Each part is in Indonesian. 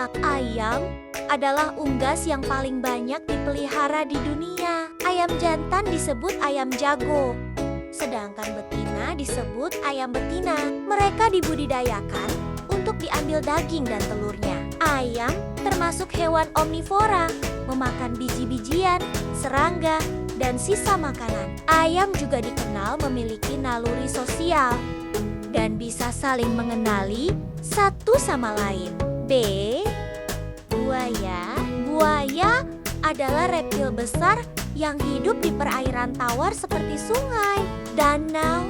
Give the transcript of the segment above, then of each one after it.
ternak. Ayam adalah unggas yang paling banyak dipelihara di dunia. Ayam jantan disebut ayam jago, sedangkan betina disebut ayam betina. Mereka dibudidayakan untuk diambil daging dan telurnya. Ayam termasuk hewan omnivora, memakan biji-bijian, serangga, dan sisa makanan. Ayam juga dikenal memiliki naluri sosial dan bisa saling mengenali satu sama lain. B. Buaya. Buaya adalah reptil besar yang hidup di perairan tawar seperti sungai, danau,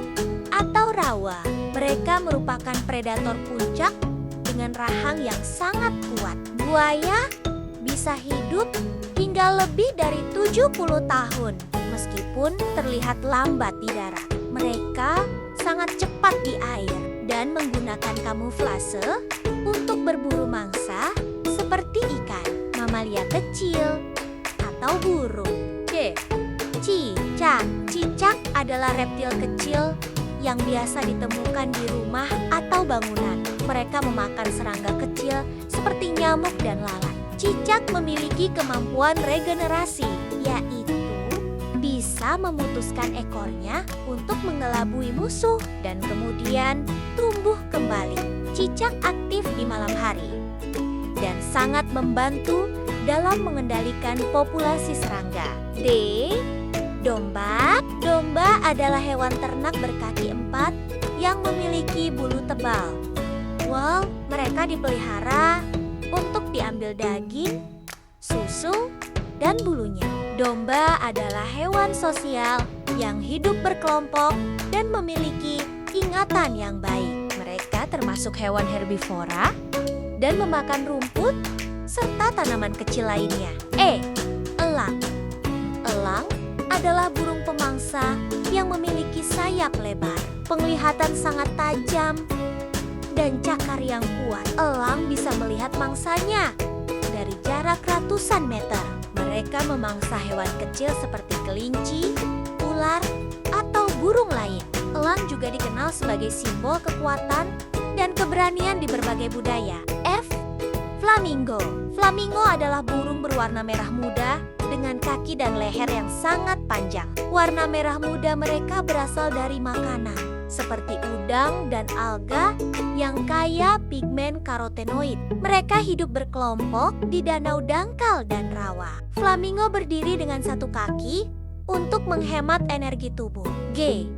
atau rawa. Mereka merupakan predator puncak dengan rahang yang sangat kuat. Buaya bisa hidup hingga lebih dari 70 tahun meskipun terlihat lambat di darat. Mereka sangat cepat di air dan menggunakan kamuflase untuk berburu mangsa seperti ikan, mamalia kecil, atau burung. C. Cicak. Cicak adalah reptil kecil yang biasa ditemukan di rumah atau bangunan. Mereka memakan serangga kecil seperti nyamuk dan lalat. Cicak memiliki kemampuan regenerasi, yaitu bisa memutuskan ekornya untuk mengelabui musuh dan kemudian tumbuh kembali. Cicak aktif di malam hari dan sangat membantu dalam mengendalikan populasi serangga. D. Domba. Domba adalah hewan ternak berkaki 4 yang memiliki bulu tebal. Wow, mereka dipelihara untuk diambil daging, susu, dan bulunya. Domba adalah hewan sosial yang hidup berkelompok dan memiliki ingatan yang baik. Mereka termasuk hewan herbivora dan memakan rumput serta tanaman kecil lainnya. E. Elang. Elang adalah burung pemangsa yang memiliki sayap lebar, penglihatan sangat tajam, dan cakar yang kuat. Elang bisa melihat mangsanya dari jarak ratusan meter. Mereka memangsa hewan kecil seperti kelinci, ular, atau burung lain. Elang juga dikenal sebagai simbol kekuatan dan keberanian di berbagai budaya. F. Flamingo. Flamingo adalah burung berwarna merah muda dengan kaki dan leher yang sangat panjang. Warna merah muda mereka berasal dari makanan seperti udang dan alga yang kaya pigmen karotenoid. Mereka hidup berkelompok di danau dangkal dan rawa. Flamingo berdiri dengan satu kaki untuk menghemat energi tubuh. G.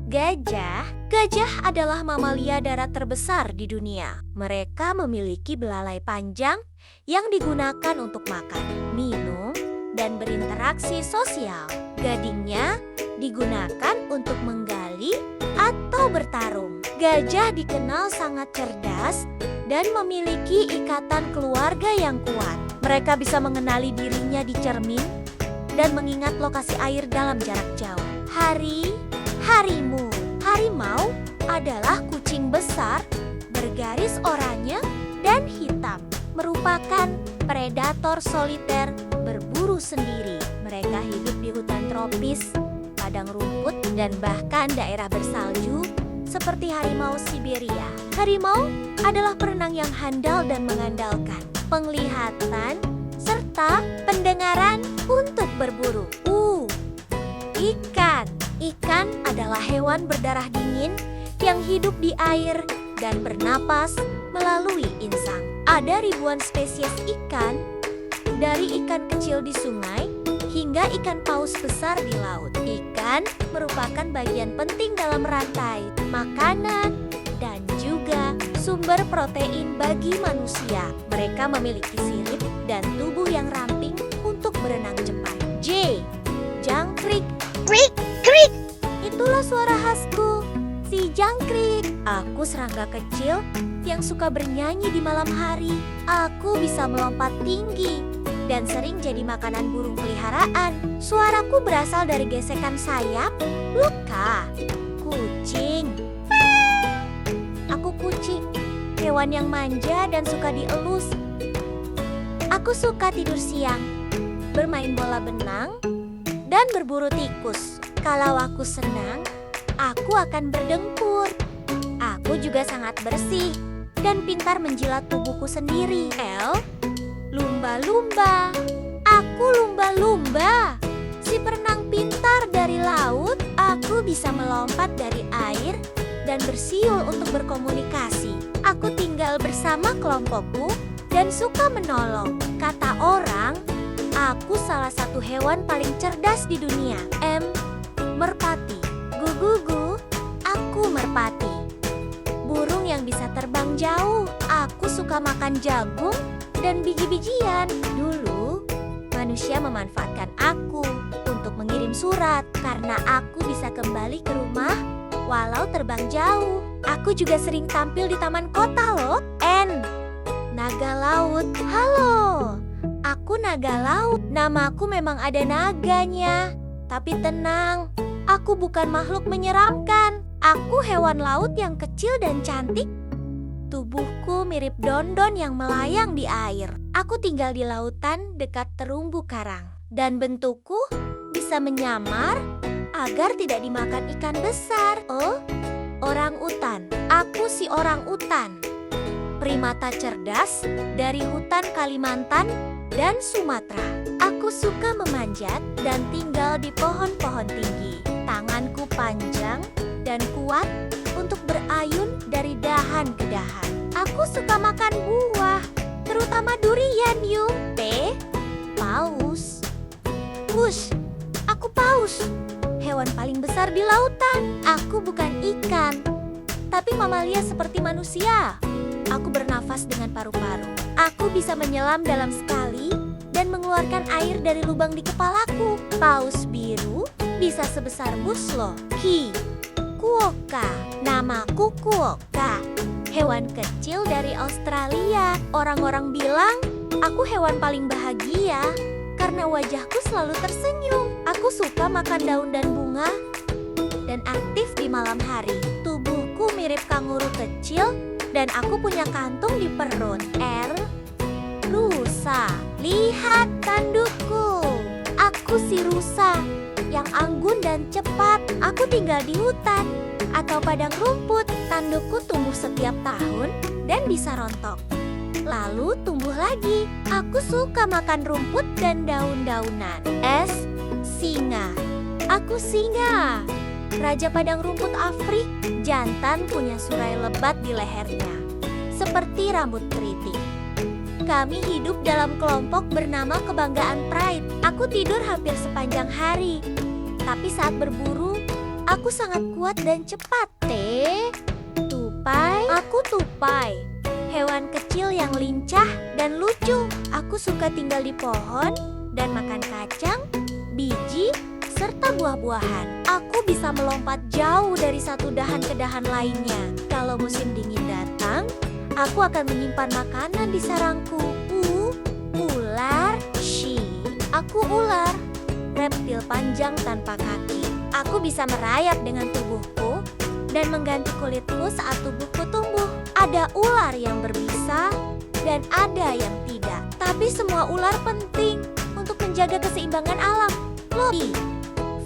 Gajah. Gajah adalah mamalia darat terbesar di dunia. Mereka memiliki belalai panjang yang digunakan untuk makan, minum, dan berinteraksi sosial. Gadingnya digunakan untuk menggali atau bertarung. Gajah dikenal sangat cerdas dan memiliki ikatan keluarga yang kuat. Mereka bisa mengenali dirinya di cermin dan mengingat lokasi air dalam jarak jauh. Harimau. Harimau adalah kucing besar bergaris oranye dan hitam. Merupakan predator soliter berburu sendiri. Mereka hidup di hutan tropis, padang rumput, dan bahkan daerah bersalju seperti harimau Siberia. Harimau adalah perenang yang handal dan mengandalkan penglihatan serta pendengaran untuk berburu. Ikan. Ikan adalah hewan berdarah dingin yang hidup di air dan bernapas melalui insang. Ada ribuan spesies ikan, dari ikan kecil di sungai hingga ikan paus besar di laut. Ikan merupakan bagian penting dalam rantai makanan dan juga sumber protein bagi manusia. Mereka memiliki sirip dan tubuh yang ramping untuk berenang cepat. J. Jangkrik. Krik, krik. Itulah suara khasku, si jangkrik. Aku serangga kecil yang suka bernyanyi di malam hari. Aku bisa melompat tinggi dan sering jadi makanan burung peliharaan. Suaraku berasal dari gesekan sayap. Luka. Kucing. Aku kucing, hewan yang manja dan suka dielus. Aku suka tidur siang, bermain bola benang, dan berburu tikus. Kalau aku senang, aku akan berdengkur. Aku juga sangat bersih dan pintar menjilat tubuhku sendiri. L. Lumba-lumba. Aku lumba-lumba. Si perenang pintar dari laut. Aku bisa melompat dari air dan bersiul untuk berkomunikasi. Aku tinggal bersama kelompokku dan suka menolong. Kata orang, aku salah satu hewan paling cerdas di dunia. M. Merpati. Gugugu, aku merpati. Burung yang bisa terbang jauh. Aku suka makan jagung dan biji-bijian. Dulu, manusia memanfaatkan aku untuk mengirim surat karena aku bisa kembali ke rumah walau terbang jauh. Aku juga sering tampil di taman kota loh. N. Naga laut. Halo, aku naga laut. Namaku memang ada naganya. Tapi tenang, aku bukan makhluk menyeramkan. Aku hewan laut yang kecil dan cantik. Tubuhku mirip dondon yang melayang di air. Aku tinggal di lautan dekat terumbu karang. Dan bentukku bisa menyamar agar tidak dimakan ikan besar. Oh, orang utan. Aku si orang utan. Primata cerdas dari hutan Kalimantan dan Sumatera. Aku suka memanjat dan tinggal di pohon-pohon tinggi. Tanganku panjang dan kuat untuk berayun dari dahan ke dahan. Aku suka makan buah, terutama durian yuk. P. Paus. Wush, aku paus. Hewan paling besar di lautan. Aku bukan ikan, tapi mamalia seperti manusia. Aku bernafas dengan paru-paru. Aku bisa menyelam dalam sekali dan mengeluarkan air dari lubang di kepalaku. Paus biru bisa sebesar bus loh. Hi, Quokka. Namaku Quokka. Hewan kecil dari Australia. Orang-orang bilang aku hewan paling bahagia karena wajahku selalu tersenyum. Aku suka makan daun dan bunga dan aktif di malam hari. Tubuhku mirip kanguru kecil dan aku punya kantung di perut. R. Rusa. Lihat tandukku. Aku si rusa yang anggun dan cepat. Aku tinggal di hutan atau padang rumput. Tandukku tumbuh setiap tahun dan bisa rontok, lalu tumbuh lagi. Aku suka makan rumput dan daun-daunan. S. Singa. Aku singa, raja padang rumput Afrik. Jantan punya surai lebat di lehernya, seperti rambut keriting. Kami hidup dalam kelompok bernama Kebanggaan Pride. Aku tidur hampir sepanjang hari, tapi saat berburu, aku sangat kuat dan cepat. T. Tupai. Aku tupai, hewan kecil yang lincah dan lucu. Aku suka tinggal di pohon dan makan kacang, biji, serta buah-buahan. Aku bisa melompat jauh dari satu dahan ke dahan lainnya. Kalau musim dingin datang, aku akan menyimpan makanan di sarangku. Ular. Shi. Aku ular, reptil panjang tanpa kaki. Aku bisa merayap dengan tubuhku dan mengganti kulitku saat tubuhku tumbuh. Ada ular yang berbisa dan ada yang tidak. Tapi semua ular penting untuk menjaga keseimbangan alam. Loki.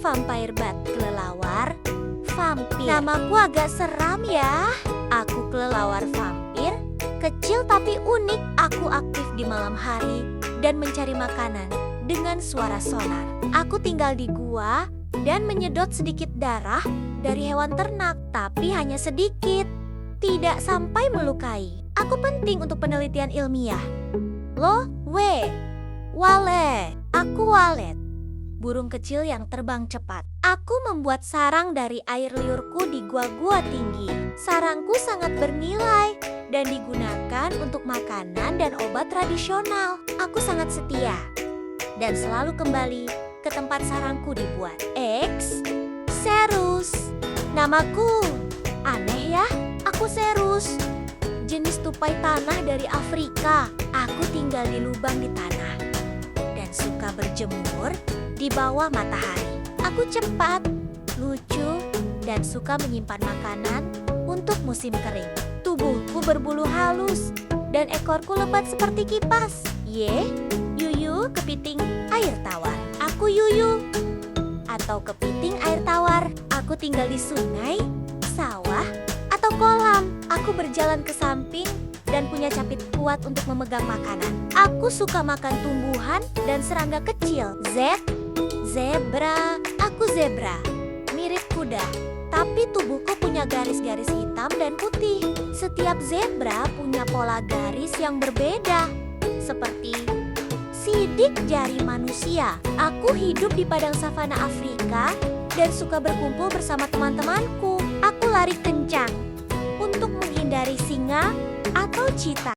Vampire bat. Kelelawar. Vampir. Namaku agak seram ya. Aku kelelawar vampir, kecil tapi unik. Aku aktif di malam hari dan mencari makanan dengan suara sonar. Aku tinggal di gua dan menyedot sedikit darah dari hewan ternak, tapi hanya sedikit, tidak sampai melukai. Aku penting untuk penelitian ilmiah. Lo, Wale. Aku walet, burung kecil yang terbang cepat. Aku membuat sarang dari air liurku di gua-gua tinggi. Sarangku sangat bernilai dan digunakan untuk makanan dan obat tradisional. Aku sangat setia dan selalu kembali ke tempat sarangku dibuat. X. Serus. Namaku aneh ya, aku Serus, jenis tupai tanah dari Afrika. Aku tinggal di lubang di tanah dan suka berjemur di bawah matahari. Aku cepat, lucu, dan suka menyimpan makanan untuk musim kering. Tubuhku berbulu halus dan ekorku lebat seperti kipas. Yuyu kepiting air tawar. Aku Yuyu atau kepiting air tawar. Aku tinggal di sungai, sawah, atau kolam. Aku berjalan ke samping kuat untuk memegang makanan. Aku suka makan tumbuhan dan serangga kecil. Zebra. Aku zebra. Mirip kuda, tapi tubuhku punya garis-garis hitam dan putih. Setiap zebra punya pola garis yang berbeda, seperti sidik jari manusia. Aku hidup di padang savana Afrika dan suka berkumpul bersama teman-temanku. Aku lari kencang untuk menghindari singa atau cheetah.